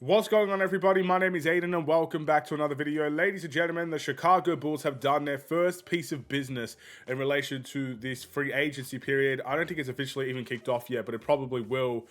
What's going on, everybody? My name is Aiden and welcome back to another video. Ladies and gentlemen, the Chicago Bulls have done their first piece of business in relation to this free agency period. I don't think it's officially even kicked off yet, but it probably will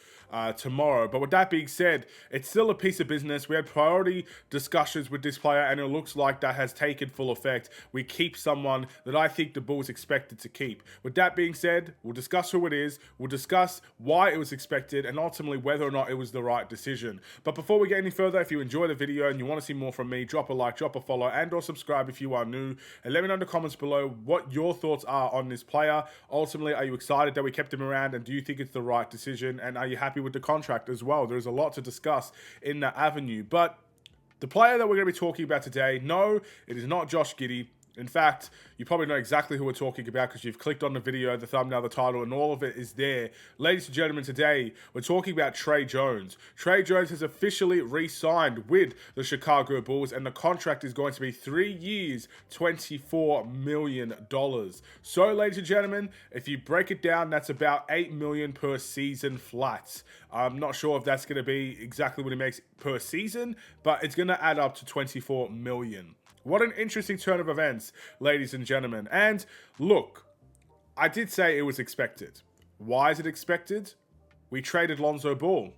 tomorrow. But with that being said, it's still a piece of business. We had priority discussions with this player and it looks like that has taken full effect. We keep someone that I think the Bulls expected to keep. With that being said, we'll discuss who it is, we'll discuss why it was expected and ultimately whether or not it was the right decision. But before we get any further, if you enjoy the video and you want to see more from me, drop a like, drop a follow, and or subscribe if you are new. And let me know in the comments below what your thoughts are on this player. Ultimately, are you excited that we kept him around, and do you think it's the right decision? And are you happy with the contract as well? There's a lot to discuss in that avenue. But the player that we're going to be talking about today, no, it is not Josh Giddey. In fact, you probably know exactly who we're talking about because you've clicked on the video, the thumbnail, the title, and all of it is there. Ladies and gentlemen, today we're talking about Tre Jones. Tre Jones has officially re-signed with the Chicago Bulls, and the contract is going to be 3 years, $24 million. So, ladies and gentlemen, if you break it down, that's about $8 million per season flat. I'm not sure if that's going to be exactly what he makes per season, but it's going to add up to $24 million. What an interesting turn of events, ladies and gentlemen. And look, I did say it was expected. Why is it expected? We traded Lonzo Ball.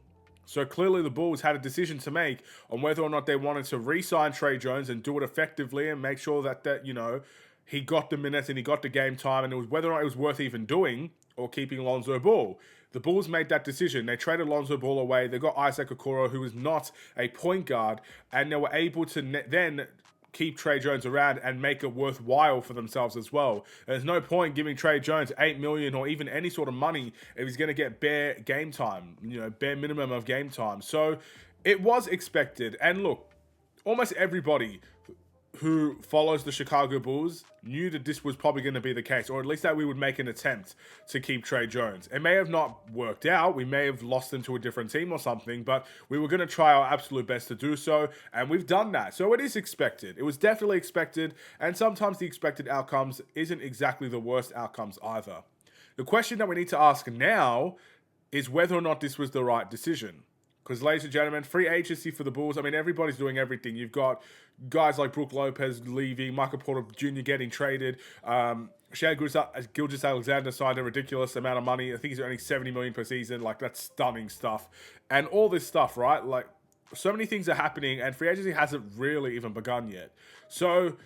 So clearly the Bulls had a decision to make on whether or not they wanted to re-sign Tre Jones and do it effectively and make sure that he got the minutes and he got the game time, and it was whether or not it was worth even doing or keeping Lonzo Ball. The Bulls made that decision. They traded Lonzo Ball away. They got Isaac Okoro, who is not a point guard, and they were able to then keep Tre Jones around and make it worthwhile for themselves as well. There's no point giving Tre Jones $8 million or even any sort of money if he's going to get bare game time, bare minimum of game time. So it was expected. And look, almost everybody who follows the Chicago Bulls knew that this was probably going to be the case, or at least that we would make an attempt to keep Tre Jones. It may have not worked out. We may have lost him to a different team or something, but we were going to try our absolute best to do so, and we've done that. So it is expected. It was definitely expected, and sometimes the expected outcomes isn't exactly the worst outcomes either. The question that we need to ask now is whether or not this was the right decision. Because, ladies and gentlemen, free agency for the Bulls, I mean, everybody's doing everything. You've got guys like Brook Lopez leaving, Michael Porter Jr. getting traded. Shai Gilgeous-Alexander signed a ridiculous amount of money. I think he's earning $70 million per season. Like, that's stunning stuff. And all this stuff, right? Like, so many things are happening, and free agency hasn't really even begun yet. So,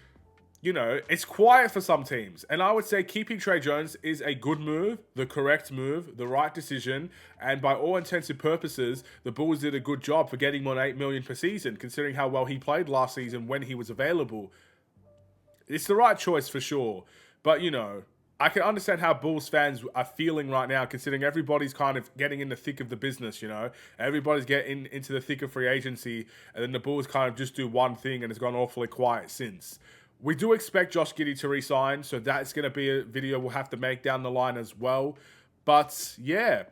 it's quiet for some teams. And I would say keeping Tre Jones is a good move, the correct move, the right decision. And by all intents and purposes, the Bulls did a good job for getting him on $8 million per season, considering how well he played last season when he was available. It's the right choice for sure. But, I can understand how Bulls fans are feeling right now, considering everybody's kind of getting in the thick of the business, Everybody's getting into the thick of free agency, and then the Bulls kind of just do one thing, and it's gone awfully quiet since. We do expect Josh Giddey to resign, so that's going to be a video we'll have to make down the line as well. But, yeah,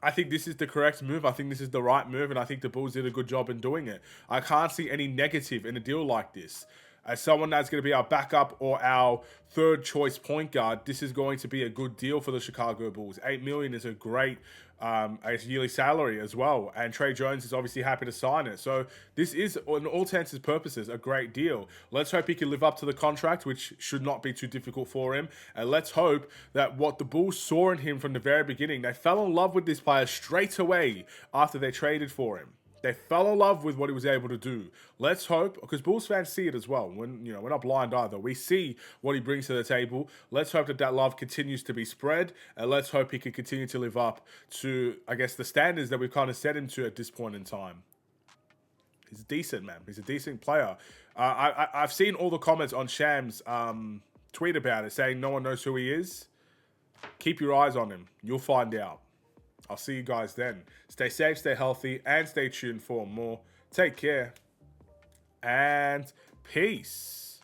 I think this is the correct move. I think this is the right move, and I think the Bulls did a good job in doing it. I can't see any negative in a deal like this. As someone that's going to be our backup or our third choice point guard, this is going to be a good deal for the Chicago Bulls. $8 million is a great yearly salary as well, and Tre Jones is obviously happy to sign it. So this is, in all intents and purposes, a great deal. Let's hope he can live up to the contract, which should not be too difficult for him. And let's hope that what the Bulls saw in him from the very beginning, they fell in love with this player straight away after they traded for him. They fell in love with what he was able to do. Let's hope, because Bulls fans see it as well. We're not blind either. We see what he brings to the table. Let's hope that love continues to be spread, and let's hope he can continue to live up to, I guess, the standards that we've kind of set him to at this point in time. He's decent, man. He's a decent player. I've seen all the comments on Sham's tweet about it, saying no one knows who he is. Keep your eyes on him. You'll find out. I'll see you guys then. Stay safe, stay healthy, and stay tuned for more. Take care, and peace.